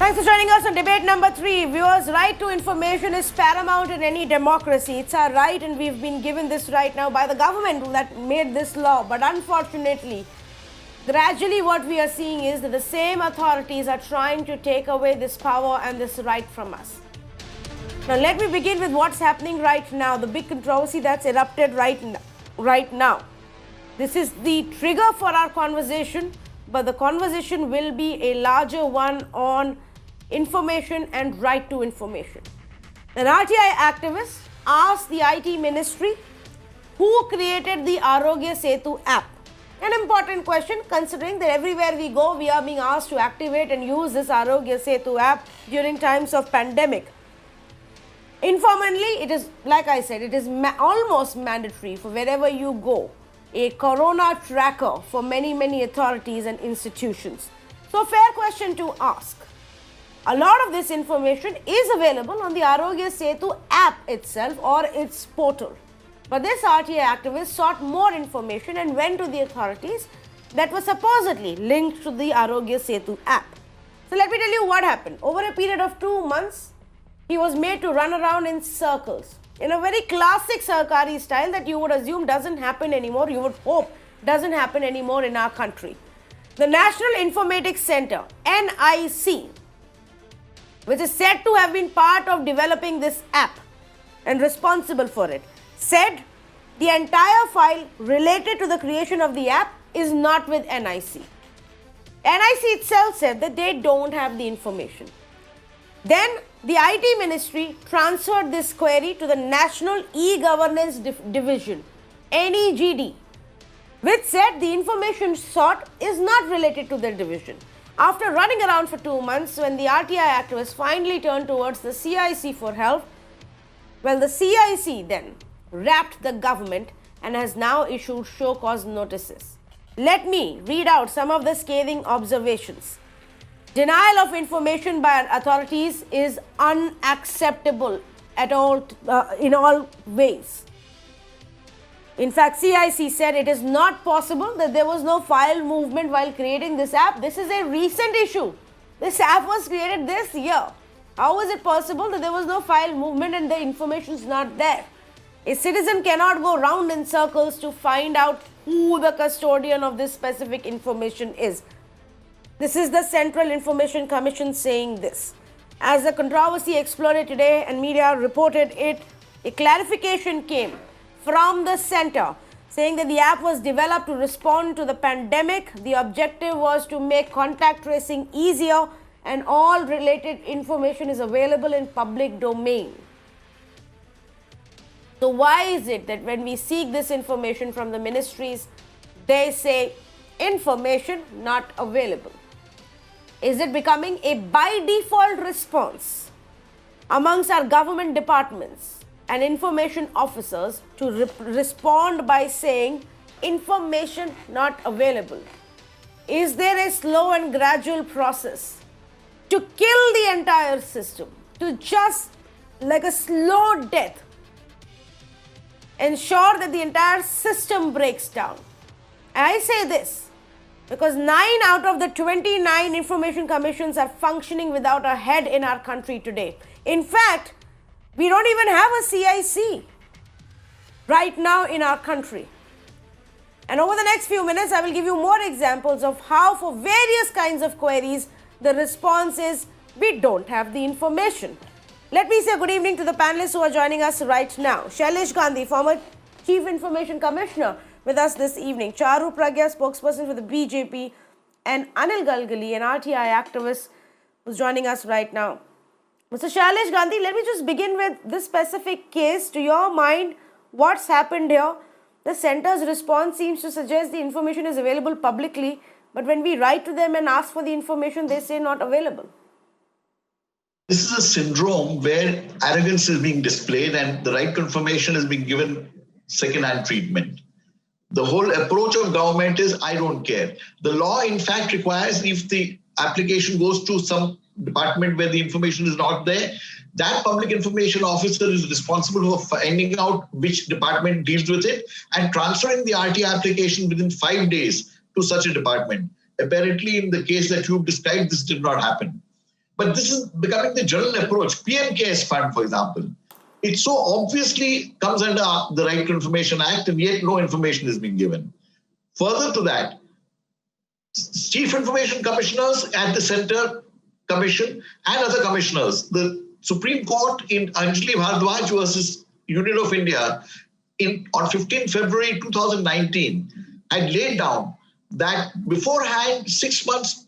Thanks for joining us on debate number 3. Viewers, right to information is paramount in any democracy. It's our right, and we've been given this right now by the government that made this law. But unfortunately, gradually what we are seeing is that the same authorities are trying to take away this power and this right from us. Now, let me begin with what's happening right now, the big controversy that's erupted right now. This is the trigger for our conversation, but the conversation will be a larger one on information and right to information. An RTI activist asked the IT ministry who created the Arogya Setu app. An important question, considering that everywhere we go, we are being asked to activate and use this Arogya Setu app during times of pandemic. Informally, it is, like I said, it is almost mandatory for wherever you go, a corona tracker for many authorities and institutions. So, fair question to ask. A lot of this information is available on the Arogya Setu app itself or its portal. But this RTI activist sought more information and went to the authorities that were supposedly linked to the Arogya Setu app. So let me tell you what happened. Over a period of 2 months, he was made to run around in circles in a very classic Sarkari style that you would assume doesn't happen anymore, you would hope doesn't happen anymore in our country. The National Informatics Center, NIC, which is said to have been part of developing this app and responsible for it, said the entire file related to the creation of the app is not with NIC. NIC itself said that they don't have the information. Then the IT ministry transferred this query to the National E-Governance Division, NEGD, which said the information sought is not related to their division. After running around for 2 months, when the RTI activists finally turned towards the CIC for help, well, the CIC then wrapped the government and has now issued show cause notices. Let me read out some of the scathing observations. Denial of information by authorities is unacceptable at all, in all ways. In fact, CIC said it is not possible that there was no file movement while creating this app. This is a recent issue. This app was created this year. How is it possible that there was no file movement and the information is not there? A citizen cannot go round in circles to find out who the custodian of this specific information is. This is the Central Information Commission saying this. As the controversy exploded today and media reported it, a clarification came from the center saying that the app was developed to respond to the pandemic. The objective was to make contact tracing easier and all related information is available in public domain. So why is it that when we seek this information from the ministries, they say information not available? Is it becoming a by default response amongst our government departments and information officers to respond by saying information not available? Is there a slow and gradual process to kill the entire system, to just like a slow death, ensure that the entire system breaks down? I say this because 9 out of the 29 information commissions are functioning without a head in our country today. In fact, we don't even have a CIC right now in our country. And over the next few minutes, I will give you more examples of how for various kinds of queries, the response is we don't have the information. Let me say good evening to the panelists who are joining us right now. Shailesh Gandhi, former Chief Information Commissioner, with us this evening. Charu Pragya, spokesperson for the BJP, and Anil Galgali, an RTI activist, who's joining us right now. Mr. Shailesh Gandhi, let me just begin with this specific case. To your mind, what's happened here? The centre's response seems to suggest the information is available publicly, but when we write to them and ask for the information, they say not available. This is a syndrome where arrogance is being displayed and the right information is being given second-hand treatment. The whole approach of government is, I don't care. The law, in fact, requires if the application goes to some department where the information is not there, that public information officer is responsible for finding out which department deals with it and transferring the RT application within 5 days to such a department. Apparently, in the case that you've described, this did not happen. But this is becoming the general approach. PM Cares Fund, for example, it so obviously comes under the Right to Information Act, and yet no information is being given. Further to that, chief information commissioners at the Center Commission and other commissioners, the Supreme Court in Anjali Bhardwaj versus Union of India on 15 February 2019 had laid down that beforehand,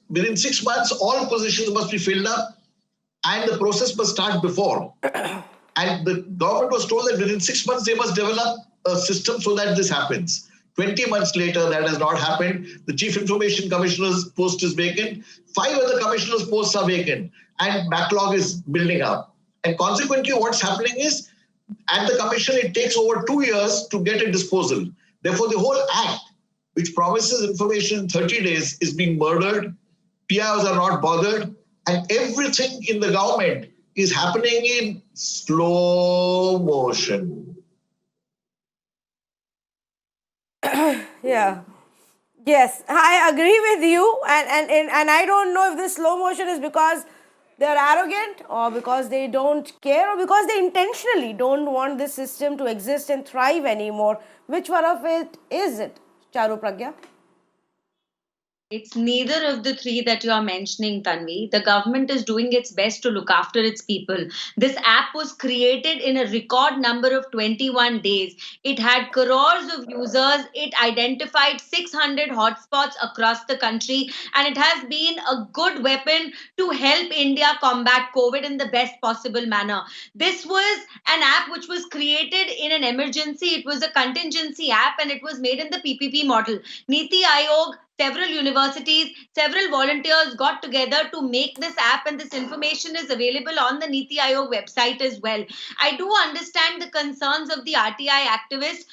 within 6 months, all positions must be filled up and the process must start before. And the government was told that within 6 months, they must develop a system so that this happens. 20 months later, that has not happened. The Chief Information Commissioner's post is vacant. 5 other commissioners' posts are vacant. And backlog is building up. And consequently, what's happening is, at the commission, it takes over 2 years to get a disposal. Therefore, the whole act, which promises information in 30 days, is being murdered. PIOs are not bothered. And everything in the government is happening in slow motion. Yeah. Yes, I agree with you, and I don't know if this slow motion is because they're arrogant or because they don't care or because they intentionally don't want this system to exist and thrive anymore. Which one of it is it, Charu Pragya? It's neither of the three that you are mentioning, Tanvi. The government is doing its best to look after its people. This app was created in a record number of 21 days. It had crores of users. It identified 600 hotspots across the country. And it has been a good weapon to help India combat COVID in the best possible manner. This was an app which was created in an emergency. It was a contingency app and it was made in the PPP model. Niti Aayog, several universities, several volunteers got together to make this app, and this information is available on the Niti Aayog website as well. I do understand the concerns of the RTI activists.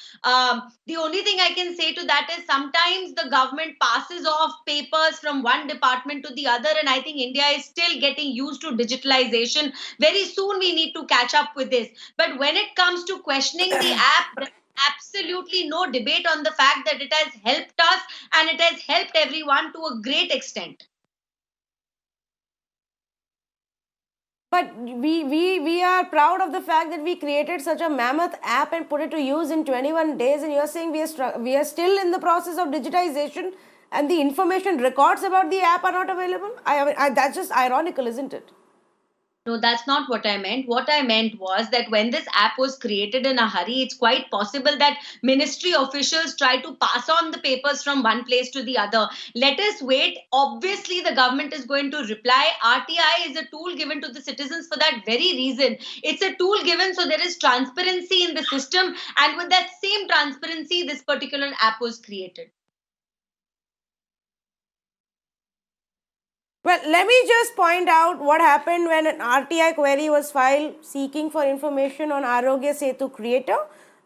The only thing I can say to that is sometimes the government passes off papers from one department to the other, and I think India is still getting used to digitalization. Very soon we need to catch up with this. But when it comes to questioning the app, absolutely no debate on the fact that it has helped us and it has helped everyone to a great extent. But we are proud of the fact that we created such a mammoth app and put it to use in 21 days, and you're saying we are still in the process of digitization and the information records about the app are not available? That's just ironical, isn't it? No, that's not what I meant. What I meant was that when this app was created in a hurry, it's quite possible that ministry officials try to pass on the papers from one place to the other. Let us wait. Obviously, the government is going to reply. RTI is a tool given to the citizens for that very reason. It's a tool given so there is transparency in the system, and with that same transparency, this particular app was created. Well, let me just point out what happened when an RTI query was filed seeking for information on Arogya Setu creator.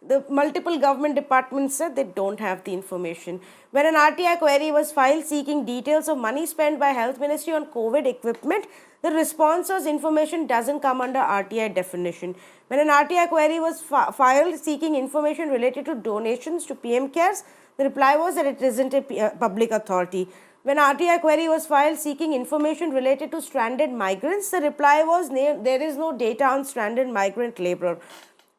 The multiple government departments said they don't have the information. When an RTI query was filed seeking details of money spent by Health Ministry on COVID equipment, the response was information doesn't come under RTI definition. When an RTI query was filed seeking information related to donations to PM Cares, the reply was that it isn't a public authority. When RTI query was filed seeking information related to stranded migrants, the reply was there is no data on stranded migrant laborer.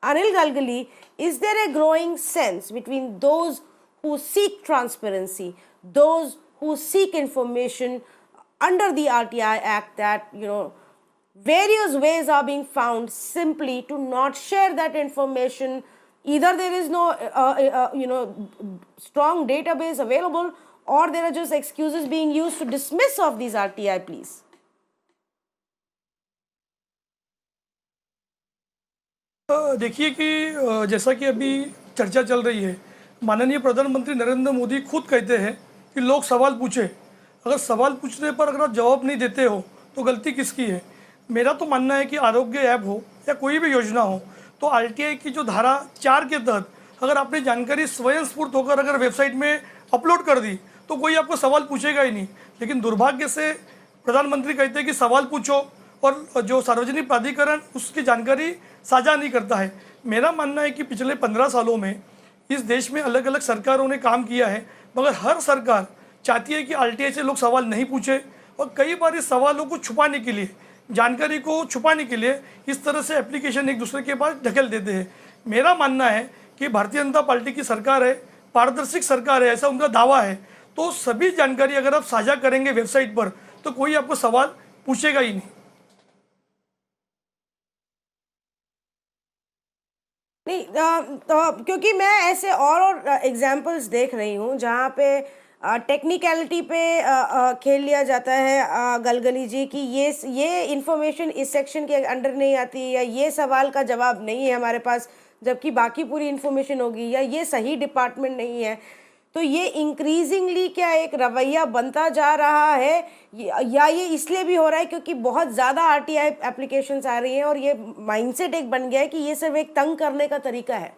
Anil Galgali, is there a growing sense between those who seek transparency, those who seek information under the RTI Act, that various ways are being found simply to not share that information? Either there is no strong database available, or there are just excuses being used to dismiss of these RTI pleas. देखिए कि जैसा कि अभी चर्चा चल रही है, माननीय प्रधानमंत्री नरेंद्र मोदी खुद कहते हैं कि लोग सवाल पूछे। अगर सवाल पूछने पर अगर आप जवाब नहीं देते हो तो गलती किसकी है? मेरा तो मानना है कि आरोग्य ऐप हो या कोई भी योजना हो, तो RTI की जो धारा 4 के तहत अगर आपने जानकारी स्वयंस्फूर्त होकर अगर वेबसाइट में अपलोड कर दी तो कोई आपको सवाल पूछेगा ही नहीं। लेकिन दुर्भाग्य से प्रधानमंत्री कहते हैं कि सवाल पूछो, और जो सार्वजनिक प्राधिकरण उसकी जानकारी साझा नहीं करता है। मेरा मानना है कि पिछले 15 सालों में इस देश में अलग अलग सरकारों ने काम किया है, मगर हर सरकार चाहती है कि RTI से लोग सवाल नहीं पूछे, और कई बार इस सवालों को छुपाने के लिए जानकारी को छुपाने के लिए इस तरह से एप्लीकेशन एक दूसरे के पास ढकेल देते हैं। मेरा मानना है कि भारतीय जनता पार्टी की सरकार है, पारदर्शी सरकार है, ऐसा उनका दावा है, तो सभी जानकारी अगर आप साझा करेंगे वेबसाइट पर तो कोई आपको सवाल पूछेगा ही नहीं। नहीं, क्योंकि मैं ऐसे और एग्जाम्पल्स देख रही हूँ जहाँ पे टेक्निकलिटी पे खेल लिया जाता है गलगली जी कि ये इंफॉर्मेशन इस सेक्शन के अंडर नहीं आती, या ये सवाल का जवाब नहीं है हमारे पास जबकि बाकी पूरी इंफॉर्मेशन होगी, या ये सही डिपार्टमेंट नहीं है। तो ये इंक्रीजिंगली क्या एक रवैया बनता जा रहा है, या ये इसलिए भी हो रहा है क्योंकि बहुत ज़्यादा आरटीआई एप्लीकेशंस आ रही हैं और ये माइंडसेट एक बन गया है कि ये सिर्फ एक तंग करने का तरीका है?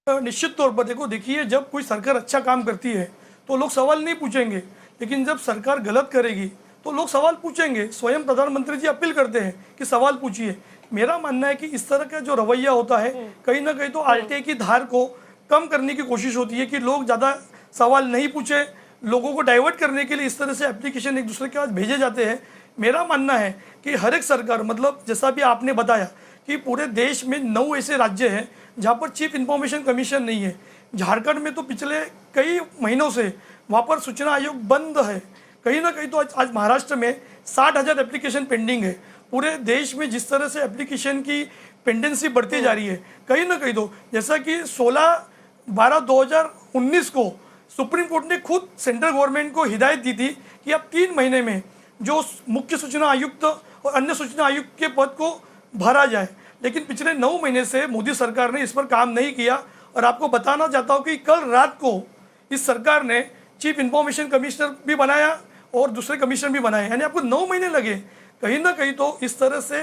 निश्चित तौर पर देखिए, जब कोई सरकार अच्छा काम करती है तो लोग सवाल नहीं पूछेंगे, लेकिन जब सरकार गलत करेगी तो लोग सवाल पूछेंगे। स्वयं प्रधानमंत्री जी अपील करते हैं कि सवाल पूछिए। मेरा मानना है कि इस तरह का जो रवैया होता है कहीं ना कहीं तो आरटीआई की धार को कम करने की कोशिश होती है कि लोग ज़्यादा सवाल नहीं पूछे, लोगों को डाइवर्ट करने के लिए इस तरह से एप्लीकेशन एक दूसरे के पास भेजे जाते हैं। मेरा मानना है कि हर एक सरकार, मतलब जैसा भी आपने बताया कि पूरे देश में 9 ऐसे राज्य हैं जहाँ पर चीफ इंफॉर्मेशन कमीशन नहीं है। झारखंड में तो पिछले कई महीनों से वहाँ पर सूचना आयोग बंद है। कहीं ना कहीं तो आज महाराष्ट्र में 60,000 एप्लीकेशन पेंडिंग है। पूरे देश में जिस तरह से एप्लीकेशन की पेंडेंसी बढ़ती जा रही है, कहीं ना कहीं तो जैसा कि 16/12/2019 को सुप्रीम कोर्ट ने खुद सेंट्रल गवर्नमेंट को हिदायत दी थी कि आप 3 महीने में जो मुख्य सूचना आयुक्त और अन्य सूचना आयुक्त के पद को भरा जाए, लेकिन पिछले 9 महीने से मोदी सरकार ने इस पर काम नहीं किया। और आपको बताना चाहता हूँ कि कल रात को इस सरकार ने चीफ इंफॉर्मेशन कमिश्नर भी बनाया और दूसरे कमिश्नर भी बनाए, यानी आपको 9 महीने लगे। कहीं ना कहीं तो इस तरह से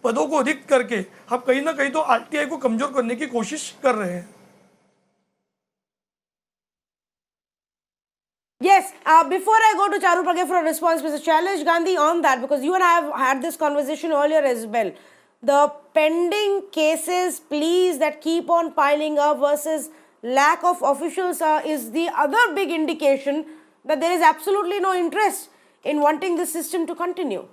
पदों को रिक्त करके आप कहीं ना कहीं तो आरटीआई को कमजोर करने की कोशिश कर रहे हैं। Yes, before I go to Charu Pragya for a response, Mr. Shailesh Gandhi, on that, because you and I have had this conversation earlier as well. The pending cases, pleas that keep on piling up versus lack of officials is the other big indication that there is absolutely no interest in wanting this system to continue.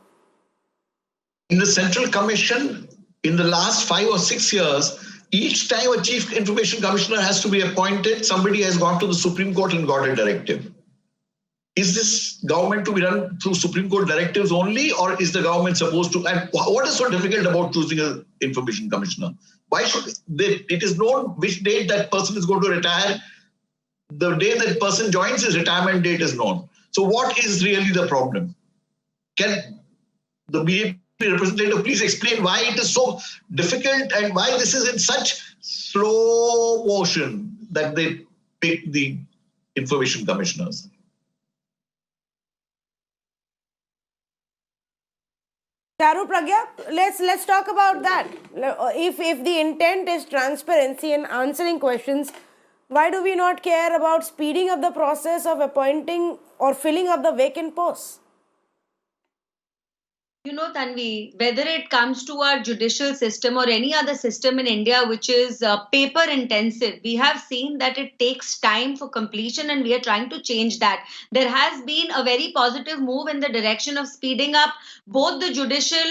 In the Central Commission, in the last 5 or 6 years, each time a Chief Information Commissioner has to be appointed, somebody has gone to the Supreme Court and got a directive. Is this government to be run through Supreme Court directives only, or is the government supposed to? And what is so difficult about choosing an information commissioner? Why should they? It is known which date that person is going to retire. The day that person joins, his retirement date is known. So what is really the problem? Can the BJP representative please explain why it is so difficult and why this is in such slow motion that they pick the information commissioners? Charu Pragya, let's talk about that. If the intent is transparency and answering questions, why do we not care about speeding up the process of appointing or filling up the vacant posts? You know, Tanvi, whether it comes to our judicial system or any other system in India which is paper intensive, we have seen that it takes time for completion, and we are trying to change that. There has been a very positive move in the direction of speeding up both the judicial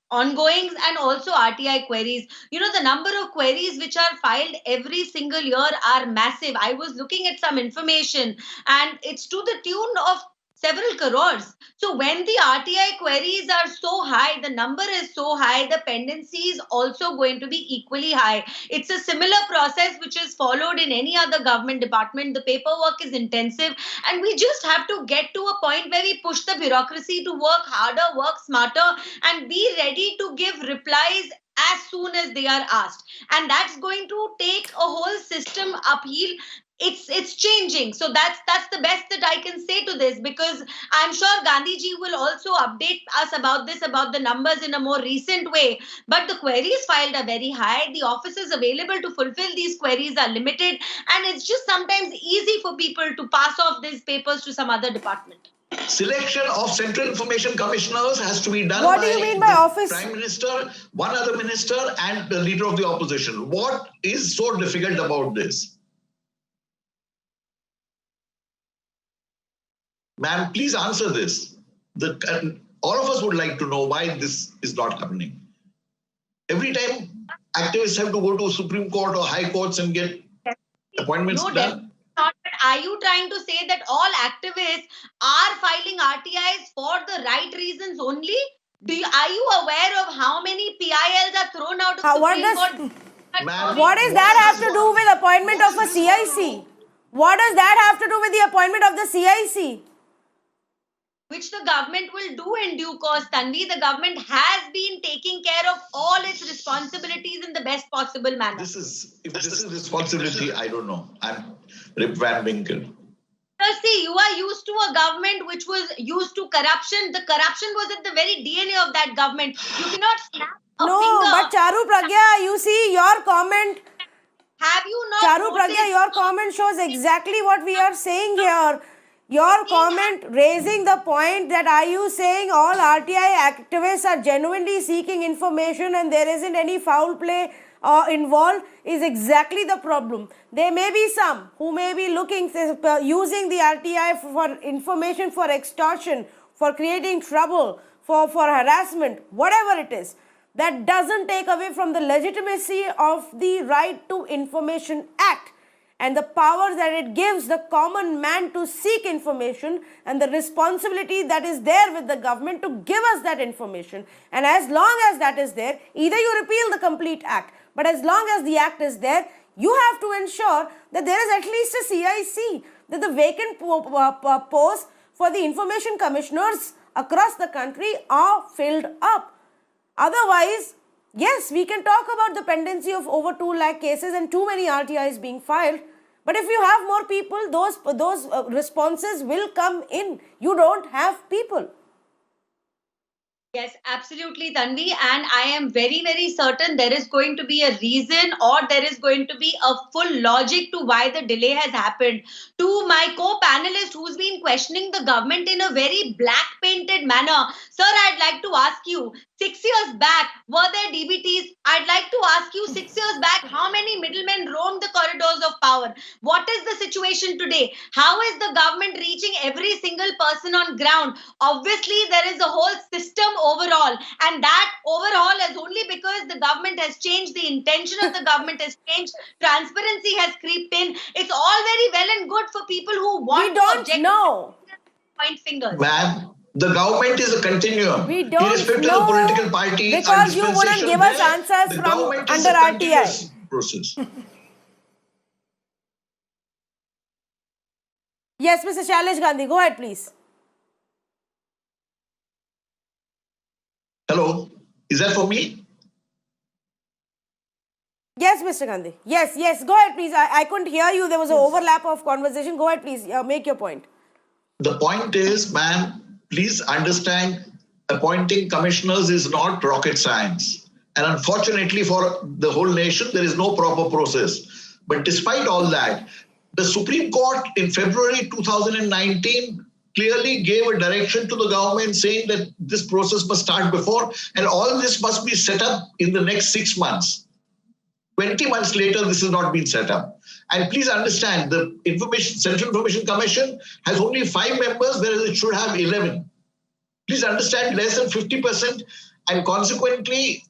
ongoings and also RTI queries. You know, the number of queries which are filed every single year are massive. I was looking at some information and it's to the tune of several crores. So when the RTI queries are so high, the number is so high, the pendency is also going to be equally high. It's a similar process which is followed in any other government department. The paperwork is intensive, and we just have to get to a point where we push the bureaucracy to work harder, work smarter, and be ready to give replies as soon as they are asked. And that's going to take a whole system upheaval. It's changing. So that's the best that I can say to this, because I'm sure Gandhi ji will also update us about this, about the numbers in a more recent way. But the queries filed are very high. The offices available to fulfill these queries are limited. And it's just sometimes easy for people to pass off these papers to some other department. Selection of Central Information Commissioners has to be done What do you mean by office? Prime Minister, one other minister, and the leader of the opposition. What is so difficult about this? Ma'am, please answer this. All of us would like to know why this is not happening. Every time activists have to go to Supreme Court or High Courts and get appointments No, done. definitely not. But are you trying to say that all activists are filing RTIs for the right reasons only? Are you aware of how many PILs are thrown out of What Supreme does- Court? Ma'am, What does that have to do with appointment of a CIC? What does that have to do with the appointment of the CIC? Which the government will do in due course, Tanvi. The government has been taking care of all its responsibilities in the best possible manner. if this is responsibility, I don't know. I'm Rip Van Winkle. See, you are used to a government which was used to corruption. The corruption was at the very DNA of that government. You cannot snap a No, finger. but Charu Pragya, you see your comment. Have you not Charu noticed? Pragya, your comment shows exactly what we are saying here. Your comment raising the point that are you saying all RTI activists are genuinely seeking information and there isn't any foul play involved is exactly the problem. There may be some who may be looking, using the RTI for information for extortion, for creating trouble, for harassment, whatever it is. That doesn't take away from the legitimacy of the Right to Information Act and the power that it gives the common man to seek information and the responsibility that is there with the government to give us that information. And as long as that is there, either you repeal the complete act, but as long as the act is there, you have to ensure that there is at least a CIC, that the vacant posts for the information commissioners across the country are filled up. Otherwise, yes, we can talk about the pendency of over 2 lakh cases and too many RTIs being filed. But if you have more people, those responses will come in. You don't have people. Yes, absolutely, Tanvi. And I am very, very certain there is going to be a reason or there is going to be a full logic to why the delay has happened. To my co-panelist who's been questioning the government in a very black-painted manner, sir, I'd like to ask you, 6 years back, were there DBTs? I'd like to ask you, 6 years back, how many middlemen roamed the corridors of power? What is the situation today? How is the government reaching every single person on ground? Obviously, there is a whole system overall, and that overall is only because the government has changed, the intention of the government has changed, transparency has creeped in. It's all very well and good for people who want We don't to object, know. point fingers. Ma'am, the government is a continuum. We don't Irrespective know of the political party and because you wouldn't dispensation, give us there, answers the from government is under a RTI. continuous process. Yes, Mr. Shailesh Gandhi, go ahead, please. Hello, is that for me? Yes, Mr. Gandhi. Yes, go ahead, please. I couldn't hear you. There was an overlap of conversation. Go ahead, please. Make your point. The point is, ma'am, please understand, appointing commissioners is not rocket science. And unfortunately for the whole nation, there is no proper process. But despite all that, the Supreme Court in February 2019 clearly gave a direction to the government saying that this process must start before, and all this must be set up in the next 6 months. 20 months later, this has not been set up. And please understand, the Central Information Commission has only 5 members, whereas it should have 11. Please understand, less than 50%, and consequently,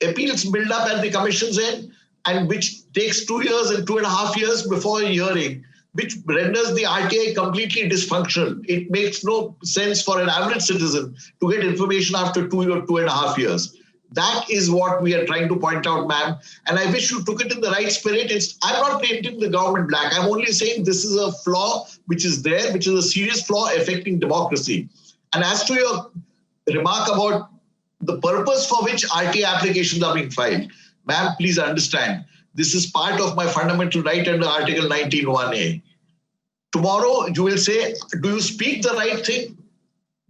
appeals build up at the commission's end, and which takes 2 years and 2.5 years before a hearing, which renders the RTI completely dysfunctional. It makes no sense for an average citizen to get information after 2 or 2.5 years. That is what we are trying to point out, ma'am. And I wish you took it in the right spirit. I'm not painting the government black. I'm only saying this is a flaw which is there, which is a serious flaw affecting democracy. And as to your remark about the purpose for which RTI applications are being filed, ma'am, please understand, this is part of my fundamental right under Article 19(1)(a). Tomorrow, you will say, do you speak the right thing?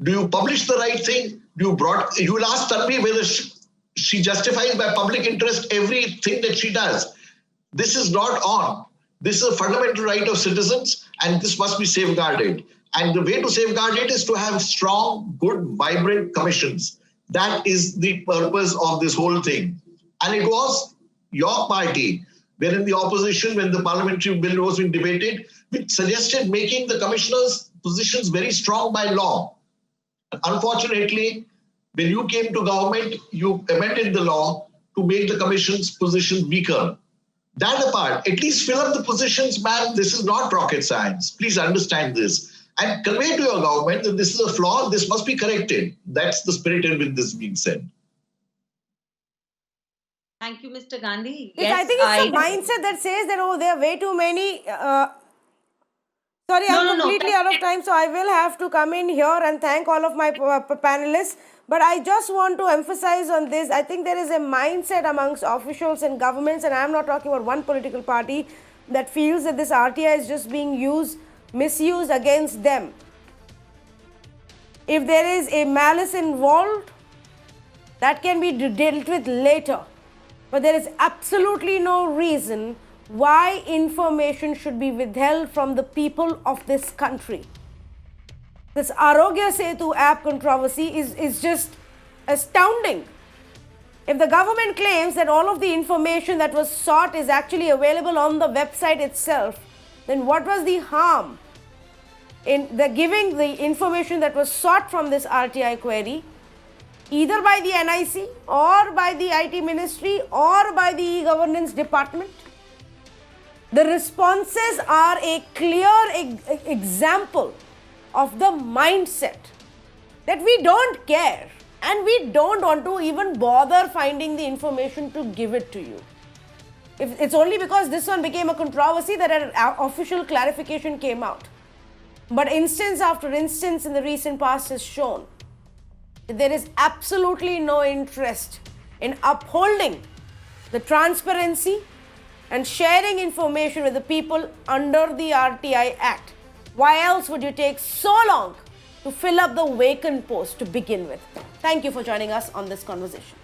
Do you publish the right thing? You will ask Tanvi whether she justifies by public interest everything that she does. This is not on. This is a fundamental right of citizens, and this must be safeguarded. And the way to safeguard it is to have strong, good, vibrant commissions. That is the purpose of this whole thing. And it was your party, wherein the opposition, when the parliamentary bill was being debated, which suggested making the commissioners positions very strong by law. Unfortunately, when you came to government, you amended the law to make the commission's position weaker. That apart, at least fill up the positions, man. This is not rocket science. Please understand this. And convey to your government that this is a flaw, this must be corrected. That's the spirit in which this is being said. Thank you, Mr. Gandhi. Yes, I think it's a mindset that says that, oh, there are way too many. Sorry, I'm completely out of time, so I will have to come in here and thank all of my panelists. But I just want to emphasize on this. I think there is a mindset amongst officials and governments, and I'm not talking about one political party, that feels that this RTI is just being misused against them. If there is a malice involved, that can be dealt with later. But there is absolutely no reason why information should be withheld from the people of this country. This Arogya Setu app controversy is just astounding. If the government claims that all of the information that was sought is actually available on the website itself, then what was the harm in giving the information that was sought from this RTI query, either by the NIC or by the IT Ministry or by the e-governance department? The responses are a clear example of the mindset that we don't care and we don't want to even bother finding the information to give it to you. If it's only because this one became a controversy that an official clarification came out. But instance after instance in the recent past has shown that there is absolutely no interest in upholding the transparency and sharing information with the people under the RTI Act. Why else would you take so long to fill up the vacant post to begin with? Thank you for joining us on this conversation.